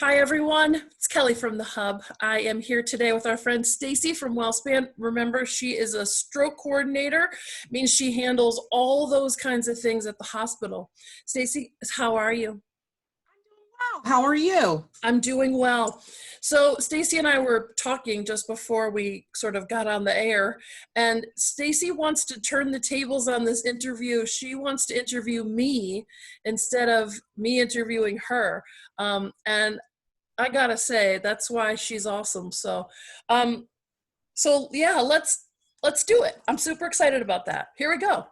Hi everyone, it's Kelly from the Hub. I am here today with our friend Stacy from WellSpan. Remember, she is a stroke coordinator, means she handles all those kinds of things at the hospital. Stacy, how are you? Wow, how are you? I'm doing well. So Stacy and I were talking just before we sort of got on the air, and Stacy wants to turn the tables on this interview. She wants to interview me instead of me interviewing her. And I gotta say, that's why she's awesome. Um, so yeah, let's do it. I'm super excited about that. Here we go.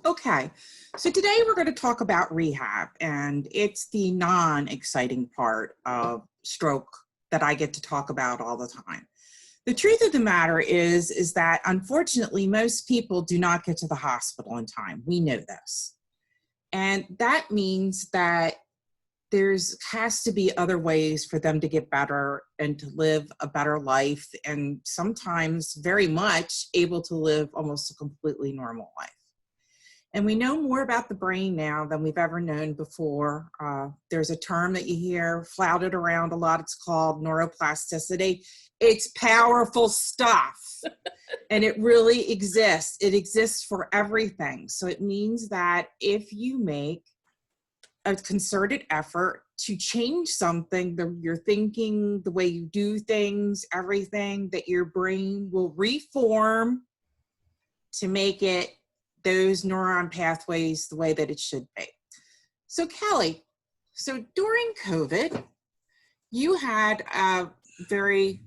Okay, so today we're going to talk about rehab, and it's the non-exciting part of stroke that I get to talk about all the time. The truth of the matter is that unfortunately most people do not get to the hospital in time. We know this. And that means that has to be other ways for them to get better and to live a better life, and sometimes very much able to live almost a completely normal life. And we know more about the brain now than we've ever known before. There's a term that you hear flouted around a lot. It's called neuroplasticity. It's powerful stuff. And it really exists. It exists for everything. So it means that if you make a concerted effort to change something, your thinking, the way you do things, everything, that your brain will reform to make it those neuron pathways the way that it should be. So Kelly, so during COVID, you had a very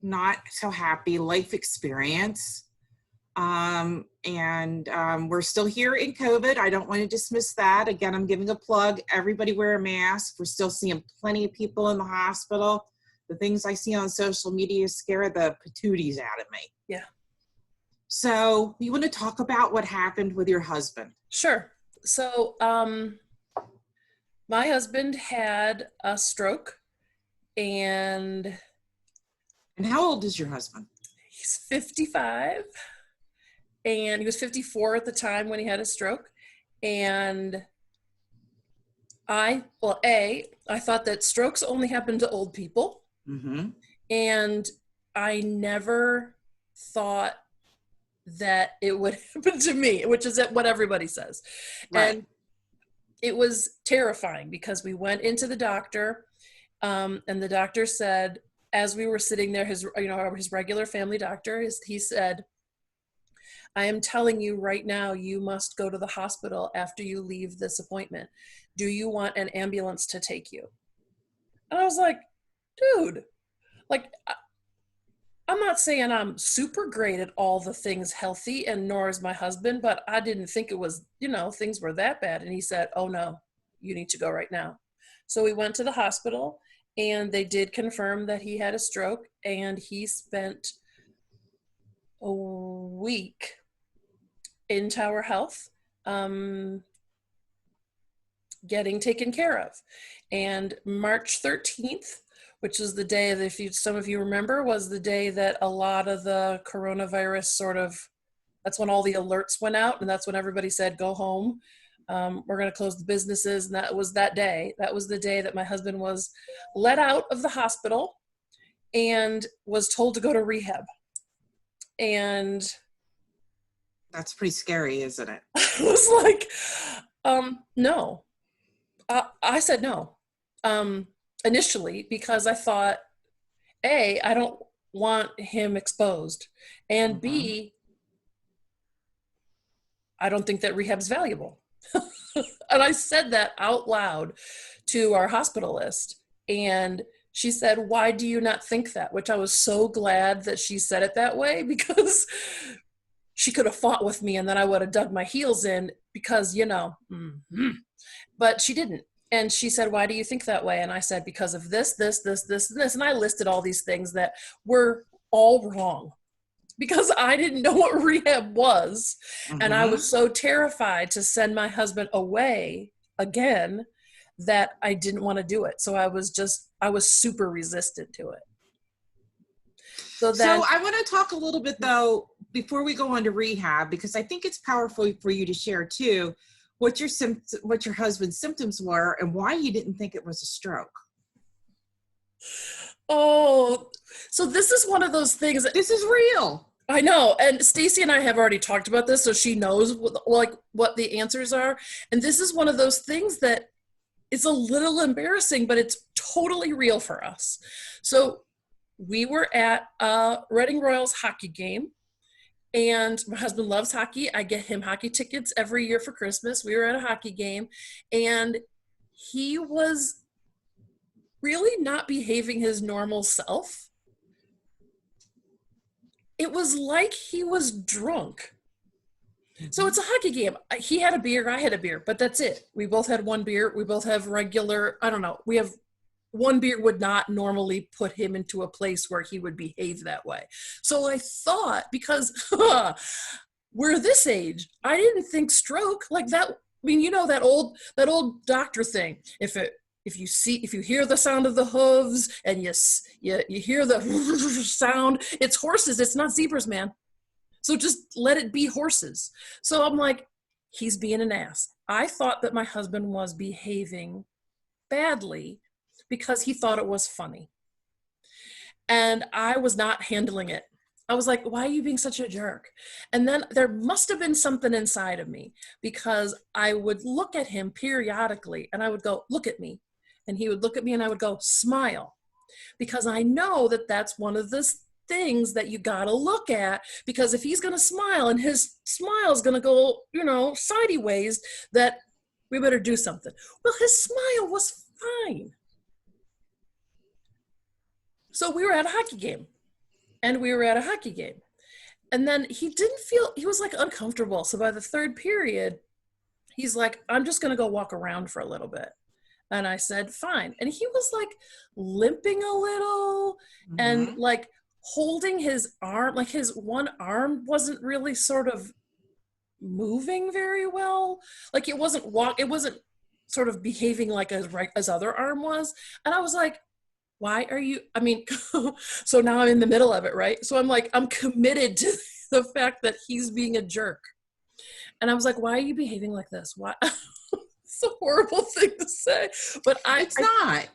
not so happy life experience. We're still here in COVID. I don't want to dismiss that. Again, I'm giving a plug. Everybody wear a mask. We're still seeing plenty of people in the hospital. The things I see on social media scare the patooties out of me. Yeah. So you want to talk about what happened with your husband? Sure. So my husband had a stroke, and how old is your husband? he's 55. And he was 54 at the time when he had a stroke. And I thought that strokes only happen to old people. Mm-hmm. And I never thought that it would happen to me, which is what everybody says. Right. And it was terrifying because we went into the doctor, and the doctor said, as we were sitting there, his regular family doctor, he said, I am telling you right now, you must go to the hospital after you leave this appointment. Do you want an ambulance to take you? And I was like, dude, like, I'm not saying I'm super great at all the things healthy, and nor is my husband, but I didn't think it was, things were that bad. And he said, oh no, you need to go right now. So we went to the hospital, and they did confirm that he had a stroke, and he spent a week in Tower Health, getting taken care of. And March 13th, which is the day that, some of you remember, was the day that a lot of the coronavirus that's when all the alerts went out, and that's when everybody said, go home. We're going to close the businesses. And that was that day. That was the day that my husband was let out of the hospital and was told to go to rehab. And that's pretty scary, isn't it? I was like, no. I said no, initially, because I thought, A, I don't want him exposed, and B, I don't think that rehab's valuable. And I said that out loud to our hospitalist, and she said, why do you not think that? Which I was so glad that she said it that way, because she could have fought with me and then I would have dug my heels in, because, but she didn't. And she said, why do you think that way? And I said, because of this, this, this, this, and this. And I listed all these things that were all wrong, because I didn't know what rehab was. Mm-hmm. And I was so terrified to send my husband away again that I didn't want to do it. So I was super resistant to it. So I want to talk a little bit, though, before we go on to rehab, because I think it's powerful for you to share too what your husband's symptoms were and why you didn't think it was a stroke. Oh, so this is one of those things that This is real. I know, and Stacy and I have already talked about this, so she knows what the answers are. And this is one of those things that it's a little embarrassing, but it's totally real for us. So we were at a Reading Royals hockey game, and my husband loves hockey. I get him hockey tickets every year for Christmas. We were at a hockey game, and he was really not behaving his normal self. It was like he was drunk. So it's a hockey game. He had a beer, I had a beer, but that's it. We both had one beer. We both have regular, I don't know, we have one beer would not normally put him into a place where he would behave that way. So I thought, because we're this age, I didn't think stroke like that. I mean, you know, that old doctor thing. If you hear the sound of the hooves and you hear the sound, it's horses. It's not zebras, man. So just let it be horses. So I'm like, he's being an ass. I thought that my husband was behaving badly because he thought it was funny. And I was not handling it. I was like, why are you being such a jerk? And then there must have been something inside of me, because I would look at him periodically and I would go, look at me. And he would look at me and I would go, smile. Because I know that that's one of the things that you got to look at, because if he's going to smile and his smile is going to go, sideways, that we better do something. Well, his smile was fine. So we were at a hockey game, and then he was like uncomfortable. So by the third period, he's like, I'm just going to go walk around for a little bit. And I said, fine. And he was like limping a little, and like holding his arm, like his one arm wasn't really sort of moving very well. Like it wasn't sort of behaving like as other arm was. And I was like, why are you, so now I'm in the middle of it, right? So I'm like, I'm committed to the fact that he's being a jerk. And I was like, why are you behaving like this? Why? It's a horrible thing to say, but It's not.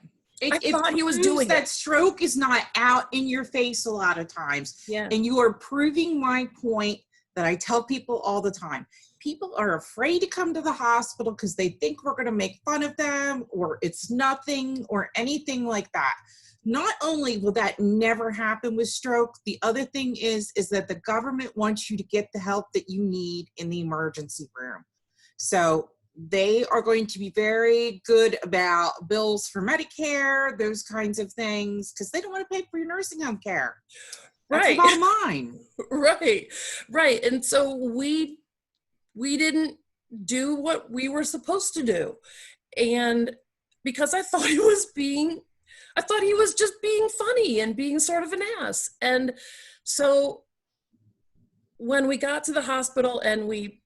I thought he was doing that it. stroke is not out in your face a lot of times. Yeah. And you are proving my point that I tell people all the time. People are afraid to come to the hospital because they think we're going to make fun of them, or it's nothing, or anything like that. Not only will that never happen with stroke, the other thing is that the government wants you to get the help that you need in the emergency room. So they are going to be very good about bills for Medicare, those kinds of things, because they don't want to pay for your nursing home care. That's Right. the bottom line. Right. And so we didn't do what we were supposed to do. And because I thought he was just being funny and being sort of an ass. And so when we got to the hospital and we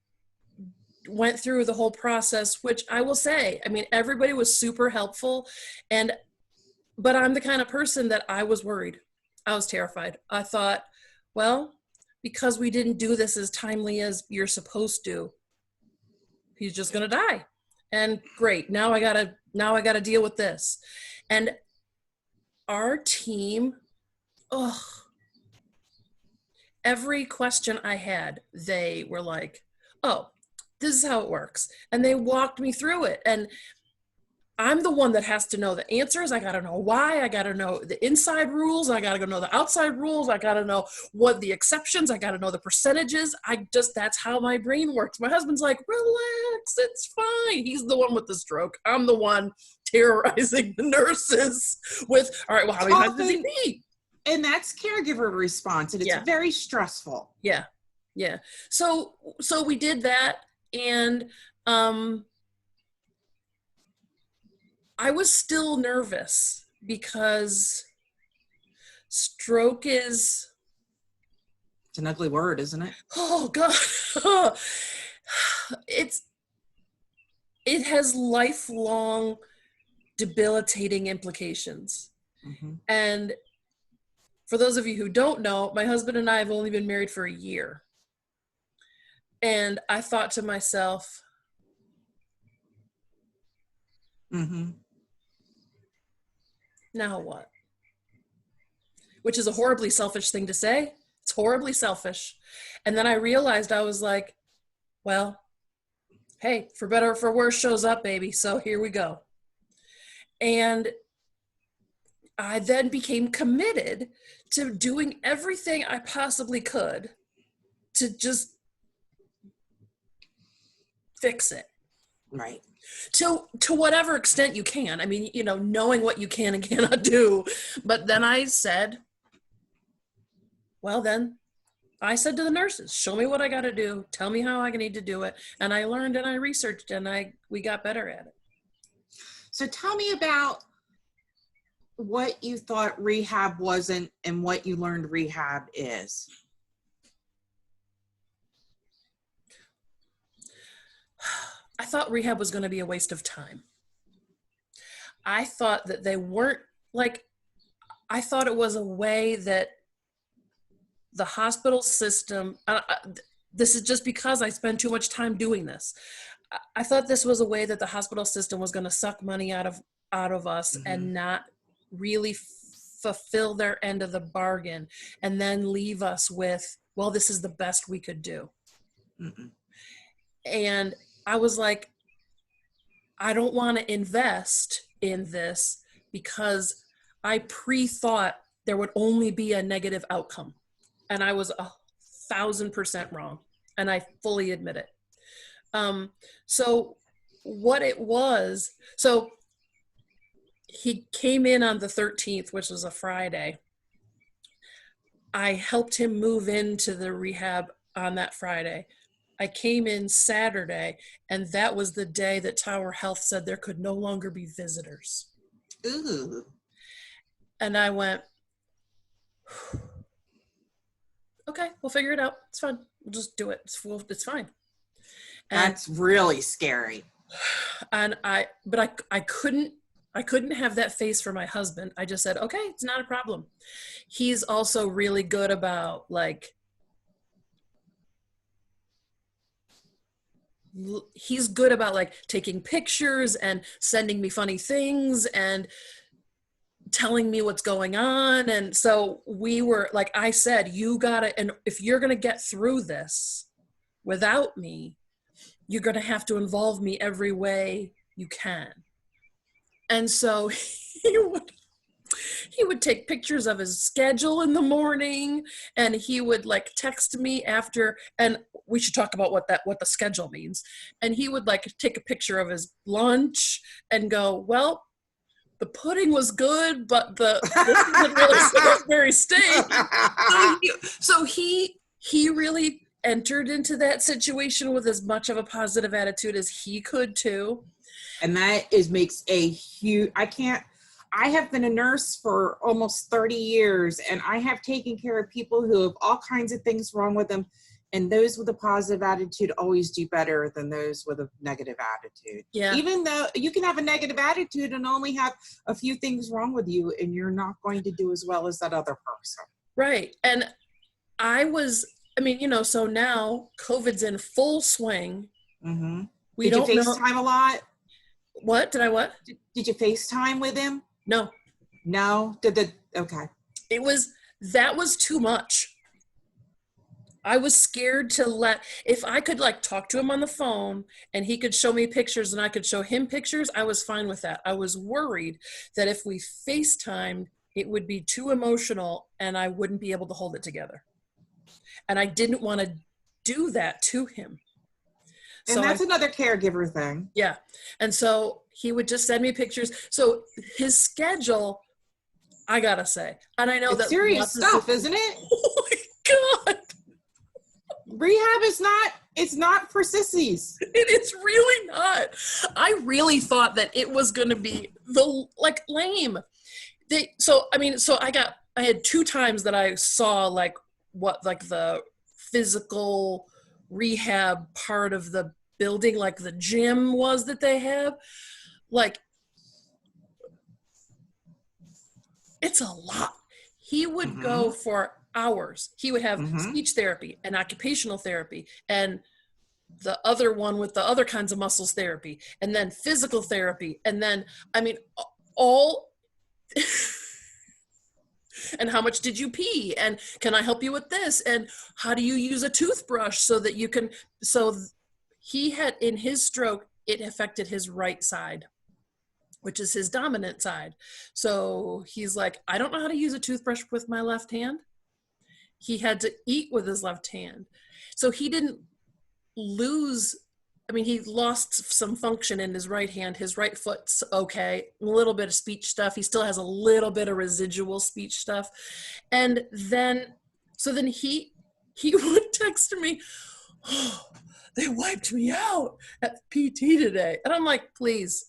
went through the whole process, which I will say, everybody was super helpful, but I'm the kind of person that I was worried. I was terrified. I thought, well, because we didn't do this as timely as you're supposed to, he's just going to die. And great. Now I got to deal with this. And our team, every question I had, they were like, oh, this is how it works. And they walked me through it. And I'm the one that has to know the answers. I got to know why. I got to know the inside rules. I got to know the outside rules. I got to know what the exceptions. I got to know the percentages. that's how my brain works. My husband's like, relax, it's fine. He's the one with the stroke. I'm the one terrorizing the nurses with, all right, well, how many times does he pee? And that's caregiver response, and it's very stressful. Yeah. So we did that, and I was still nervous because stroke is... It's an ugly word, isn't it? Oh God. It has lifelong debilitating implications. And for those of you who don't know, my husband and I have only been married for a year. And I thought to myself, now what? which is a horribly selfish thing to say. It's horribly selfish. And then I realized, I was like, well, hey, for better or for worse shows up, baby. So here we go. And I then became committed to doing everything I possibly could to just fix it. Right. To whatever extent you can. I mean, you know, knowing what you can and cannot do. But then I said, well, then I said to the nurses, show me what I got to do. Tell me how I need to do it. And I learned and I researched and we got better at it. So tell me about what you thought rehab wasn't and what you learned rehab is. I thought rehab was going to be a waste of time. I thought that they weren't like, I thought it was a way that the hospital system, this is just because I spend too much time doing this. I thought this was a way that the hospital system was going to suck money out of us and not really fulfill their end of the bargain and then leave us with, well, this is the best we could do. And I was like, I don't want to invest in this because I pre-thought there would only be a negative outcome. And I was 1,000% wrong. And I fully admit it. So what it was, so he came in on the 13th, which was a Friday. I helped him move into the rehab on that Friday. I came in Saturday, and that was the day that Tower Health said there could no longer be visitors. Ooh. And I went, okay, we'll figure it out. It's fine. We'll just do it. It's fine. And, that's really scary. And I couldn't have that face for my husband. I just said, okay, it's not a problem. He's also really good about taking pictures and sending me funny things and telling me what's going on. And so we were, like I said, and if you're going to get through this without me, you're going to have to involve me every way you can. And so he would take pictures of his schedule in the morning, and he would text me after, and we should talk about what the schedule means. And he would take a picture of his lunch and go, well, the pudding was good, but this isn't really very steak. So he really entered into that situation with as much of a positive attitude as he could too. And that makes a huge, I have been a nurse for almost 30 years, and I have taken care of people who have all kinds of things wrong with them. And those with a positive attitude always do better than those with a negative attitude. Yeah. Even though you can have a negative attitude and only have a few things wrong with you, and you're not going to do as well as that other person. Right. And so now COVID's in full swing. Mm-hmm. Did you FaceTime a lot? What? Did I what? Did you FaceTime with him? No. No? Okay. That was too much. I was scared if I could talk to him on the phone and he could show me pictures and I could show him pictures, I was fine with that. I was worried that if we FaceTimed, it would be too emotional and I wouldn't be able to hold it together. And I didn't want to do that to him. And that's another caregiver thing. Yeah. And so he would just send me pictures. So his schedule, I gotta say, and I know it's that serious stuff, isn't it? Oh my God. Rehab it's not for sissies. It is really not. I really thought that it was going to be lame. I had 2 times that I saw the physical rehab part of the building, the gym was that they have. It's a lot. He would go for hours. He would have speech therapy and occupational therapy and the other one with the other kinds of muscles therapy and then physical therapy. And then, all And how much did you pee? And can I help you with this? And how do you use a toothbrush so that you can, so he had, in his stroke, it affected his right side, which is his dominant side. So he's like, I don't know how to use a toothbrush with my left hand. He had to eat with his left hand. So he didn't lose, I mean, he lost some function in his right hand. His right foot's okay, a little bit of speech stuff. He still has a little bit of residual speech stuff. And then, so then he would text me, oh, they wiped me out at PT today. And I'm like, please,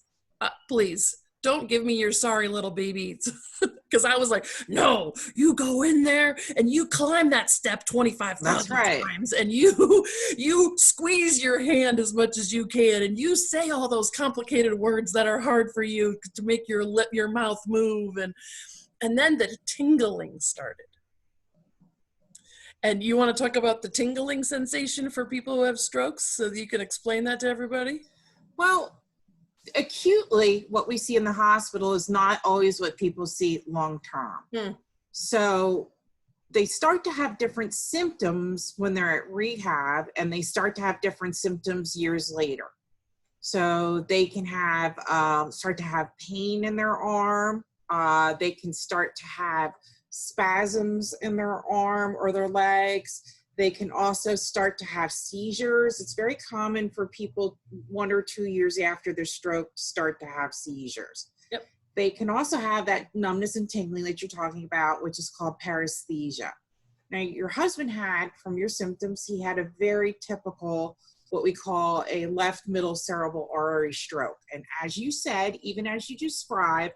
please don't give me your sorry little babies. Because I was like, no, you go in there and you climb that step 25,000 times and you squeeze your hand as much as you can and you say all those complicated words that are hard for you to make your mouth move. And then the tingling started. And you want to talk about the tingling sensation for people who have strokes so that you can explain that to everybody? Well, acutely, what we see in the hospital is not always what people see long term. So they start to have different symptoms when they're at rehab, and they start to have different symptoms years later. So they can have start to have pain in their arm. They can start to have spasms in their arm or their legs. They can also start to have seizures. It's very common for people 1 or 2 years after their stroke to start to have seizures. Yep. They can also have that numbness and tingling that you're talking about, which is called paresthesia. Now, your husband had, from your symptoms, he had a very typical, what we call a left middle cerebral artery stroke. And as you said, even as you described,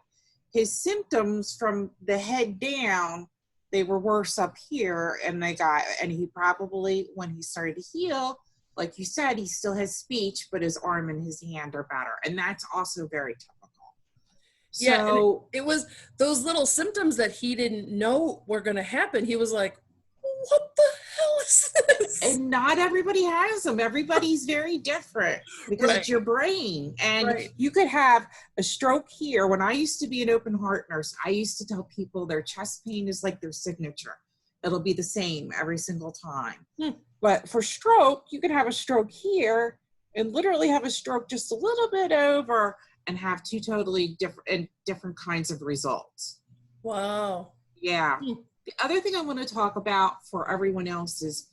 his symptoms from the head down, they were worse up here, and he probably, when he started to heal, like you said, he still has speech, but his arm and his hand are better. And that's also very typical. Yeah, So and it was those little symptoms that he didn't know were going to happen. He was like, what the hell is this? and not everybody has them. Everybody's very different because it's your brain. And you could have a stroke here. When I used to be an open heart nurse, I used to tell people their chest pain is like their signature. It'll be the same every single time. But for stroke, you could have a stroke here and literally have a stroke just a little bit over and have two totally different kinds of results. Wow. Yeah. The other thing I want to talk about for everyone else is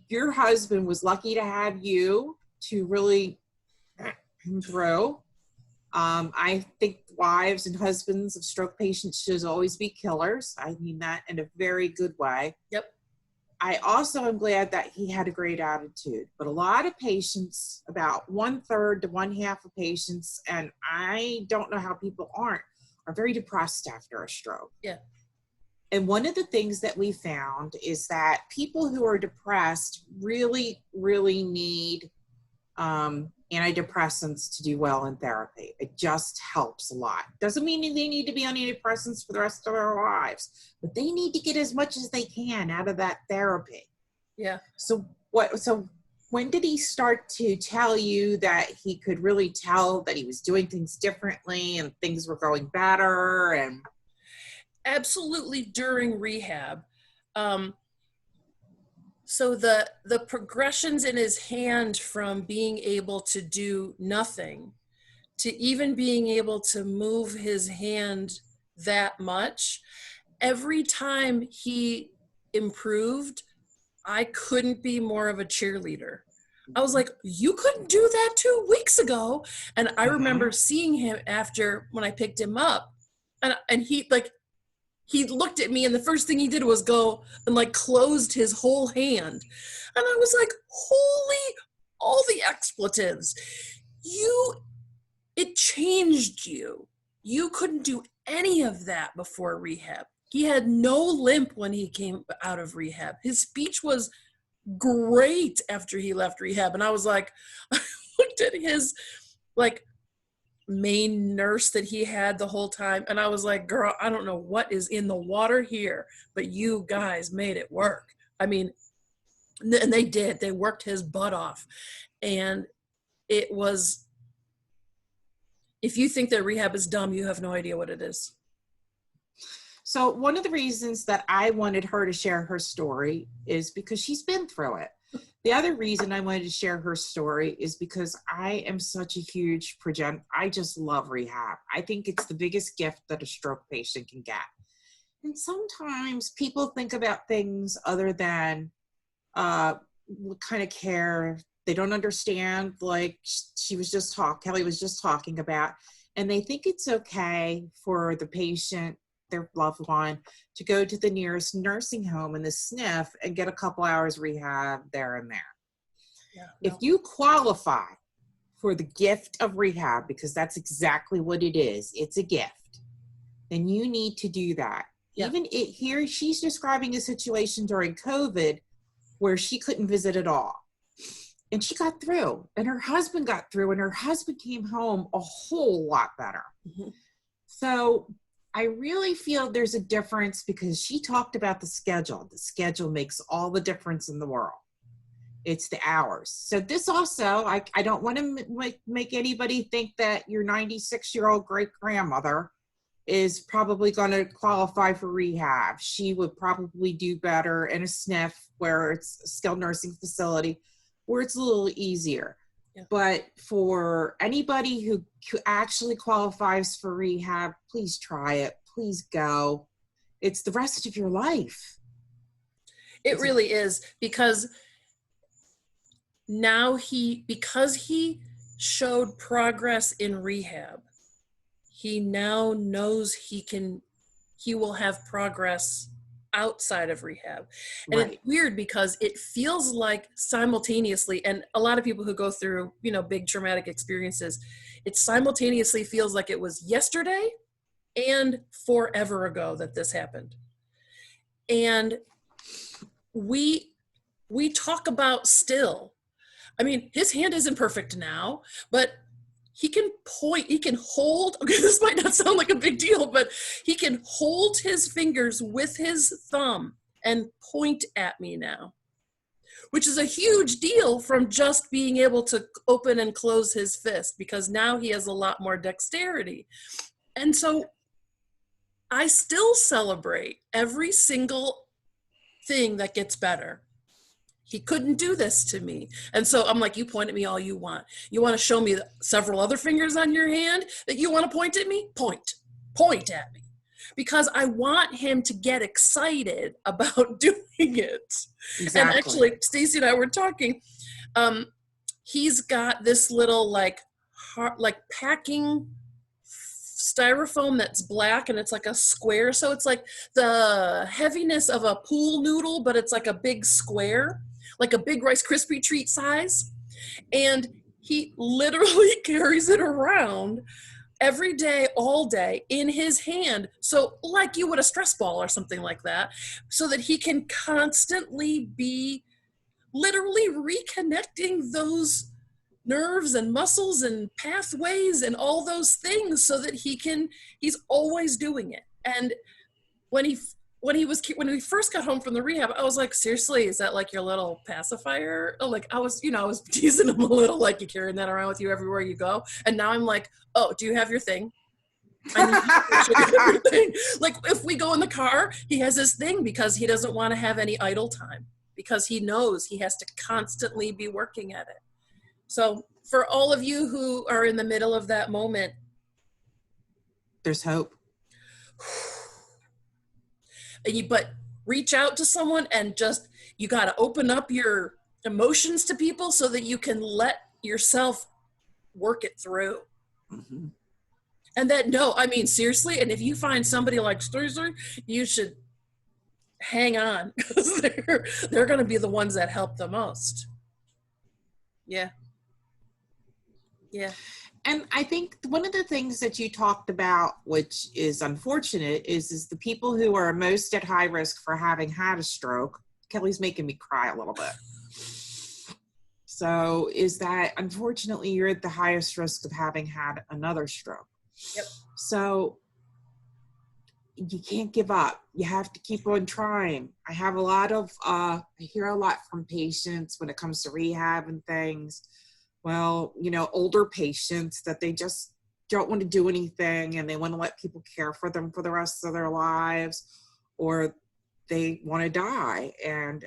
your husband was lucky to have you to really grow. I think wives and husbands of stroke patients should always be killers. I mean that in a very good way. Yep. I also am glad that he had a great attitude, but a lot of patients, about 1/3 to 1/2 of patients, and I don't know how people are very depressed after a stroke. Yeah. And one of the things that we found is that people who are depressed really, really need antidepressants to do well in therapy. It just helps a lot. Doesn't mean they need to be on antidepressants for the rest of their lives, but they need to get as much as they can out of that therapy. Yeah. So when did he start to tell you that he could really tell that he was doing things differently and things were going better? And absolutely during rehab. So the progressions in his hand from being able to do nothing to even being able to move his hand that much, every time he improved, I couldn't be more of a cheerleader. I was like, you couldn't do that 2 weeks ago. And I remember seeing him after when I picked him up, and he looked at me, and the first thing he did was go and like closed his whole hand. And I was like, holy, all the expletives. It changed you. You couldn't do any of that before rehab. He had no limp when he came out of rehab. His speech was great after he left rehab. And I was like, I looked at his like main nurse that he had the whole time, and I was like, girl, I don't know what is in the water here, but you guys made it work. I mean, and they did. They worked his butt off. And it was, if you think that rehab is dumb, you have no idea what it is. So one of the reasons that I wanted her to share her story is because she's been through it. The other reason I wanted to share her story is because I am such a huge I just love rehab. I think it's the biggest gift that a stroke patient can get. And sometimes people think about things other than what kind of care. They don't understand, like Kelly was just talking about, and they think it's okay for the patient, their loved one, to go to the nearest nursing home in the SNF and get a couple hours rehab there and there. Yeah, If no. you qualify for the gift of rehab, because that's exactly what it is, it's a gift, then you need to do that. Yeah. Even here, she's describing a situation during COVID where she couldn't visit at all. And she got through, and her husband got through, and her husband came home a whole lot better. Mm-hmm. So I really feel there's a difference, because she talked about the schedule. The schedule makes all the difference in the world. It's the hours. So this also, I don't want to make anybody think that your 96-year-old great-grandmother is probably going to qualify for rehab. She would probably do better in a SNF, where it's a skilled nursing facility, where it's a little easier. Yeah. But for anybody who actually qualifies for rehab, please try it. Please go. It's the rest of your life. It really is, because now because he showed progress in rehab, he now knows he will have progress outside of rehab. And Right. It's weird, because it feels like simultaneously, and a lot of people who go through, big traumatic experiences, it simultaneously feels like it was yesterday and forever ago that this happened. And we talk about still, I mean, his hand isn't perfect now, but he can point, he can hold, okay, this might not sound like a big deal, but he can hold his fingers with his thumb and point at me now, which is a huge deal from just being able to open and close his fist, because now he has a lot more dexterity. And so I still celebrate every single thing that gets better. He couldn't do this to me. And so I'm like, you point at me all you want. You want to show me several other fingers on your hand that you want to point at me? Point at me. Because I want him to get excited about doing it. Exactly. And actually, Stacy and I were talking. He's got this little like packing styrofoam that's black, and it's like a square. So it's like the heaviness of a pool noodle, but it's like a big square, like a big Rice Krispie treat size. And he literally carries it around every day, all day, in his hand. So like you would a stress ball or something like that, so that he can constantly be literally reconnecting those nerves and muscles and pathways and all those things, so that he's always doing it. And when we first got home from the rehab, I was like, seriously, is that like your little pacifier? Like I was teasing him a little, like, you carrying that around with you everywhere you go. And now I'm like, oh, do you have your thing? I need to make sure you have your thing. Like if we go in the car, he has his thing, because he doesn't want to have any idle time, because he knows he has to constantly be working at it. So for all of you who are in the middle of that moment, there's hope. But reach out to someone, and just, you got to open up your emotions to people so that you can let yourself work it through. Mm-hmm. And that, no, I mean, seriously, and if you find somebody like Stacy, you should hang on, because they're going to be the ones that help the most. Yeah. Yeah. And I think one of the things that you talked about, which is unfortunate, is the people who are most at high risk for having had a stroke. Kelly's making me cry a little bit. So is that, unfortunately, you're at the highest risk of having had another stroke. Yep. So you can't give up. You have to keep on trying. I have a lot of, I hear a lot from patients when it comes to rehab and things. Well, older patients, that they just don't want to do anything and they want to let people care for them for the rest of their lives, or they want to die. And,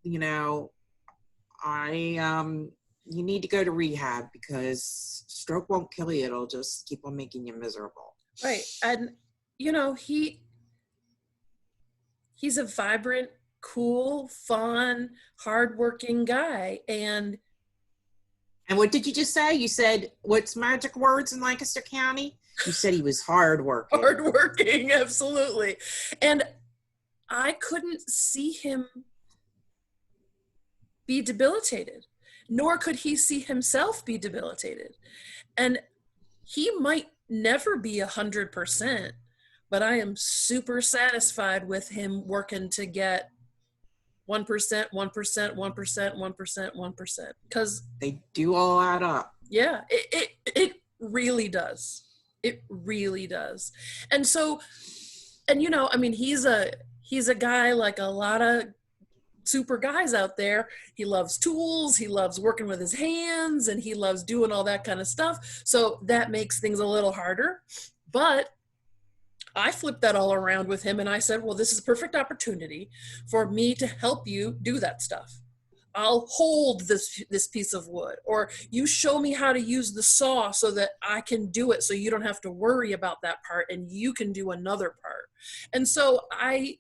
you know, you need to go to rehab because stroke won't kill you. It'll just keep on making you miserable. Right. And, you know, he's a vibrant, cool, fun, hardworking guy. And what did you just say? You said, what's magic words in Lancaster County? You said he was hardworking. Hardworking, absolutely. And I couldn't see him be debilitated, nor could he see himself be debilitated. And he might never be 100%, but I am super satisfied with him working to get 1%, 1%, 1%, 1%, 1%. Because they do all add up. Yeah, it really does. It really does. And so, and you know, I mean, he's a guy like a lot of super guys out there. He loves tools, he loves working with his hands, and he loves doing all that kind of stuff. So that makes things a little harder. But I flipped that all around with him and I said, well, this is a perfect opportunity for me to help you do that stuff. I'll hold this piece of wood, or you show me how to use the saw so that I can do it so you don't have to worry about that part and you can do another part. And so you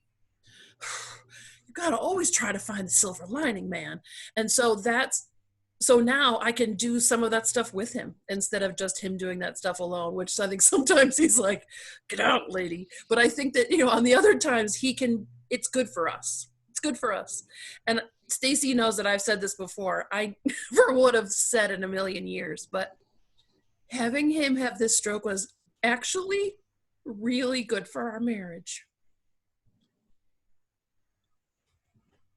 got to always try to find the silver lining, man. And so so now I can do some of that stuff with him instead of just him doing that stuff alone, which I think sometimes he's like, get out, lady. But I think that, you know, on the other times it's good for us. It's good for us. And Stacy knows that I've said this before. I never would have said in a million years, but having him have this stroke was actually really good for our marriage.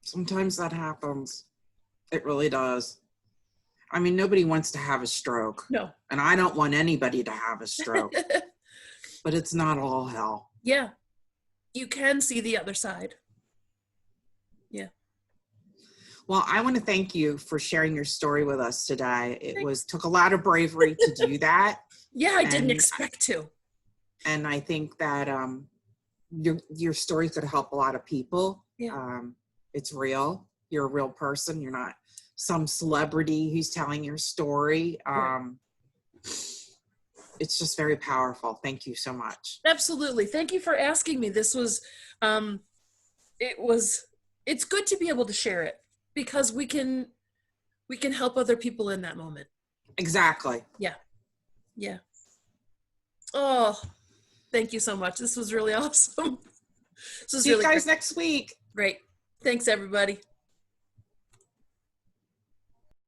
Sometimes that happens. It really does. I mean, nobody wants to have a stroke. No. And I don't want anybody to have a stroke. But it's not all hell. Yeah. You can see the other side. Yeah. Well, I want to thank you for sharing your story with us today. It took a lot of bravery to do that. Yeah, I didn't expect to. And I think that your story could help a lot of people. Yeah. It's real. You're a real person. You're not some celebrity who's telling your story. Right. It's just very powerful. Thank you so much. Absolutely. Thank you for asking me. This was, it's good to be able to share it because we can help other people in that moment. Exactly. Yeah. Yeah. Oh, thank you so much. This was really awesome. See you guys next week. Great. Thanks, everybody.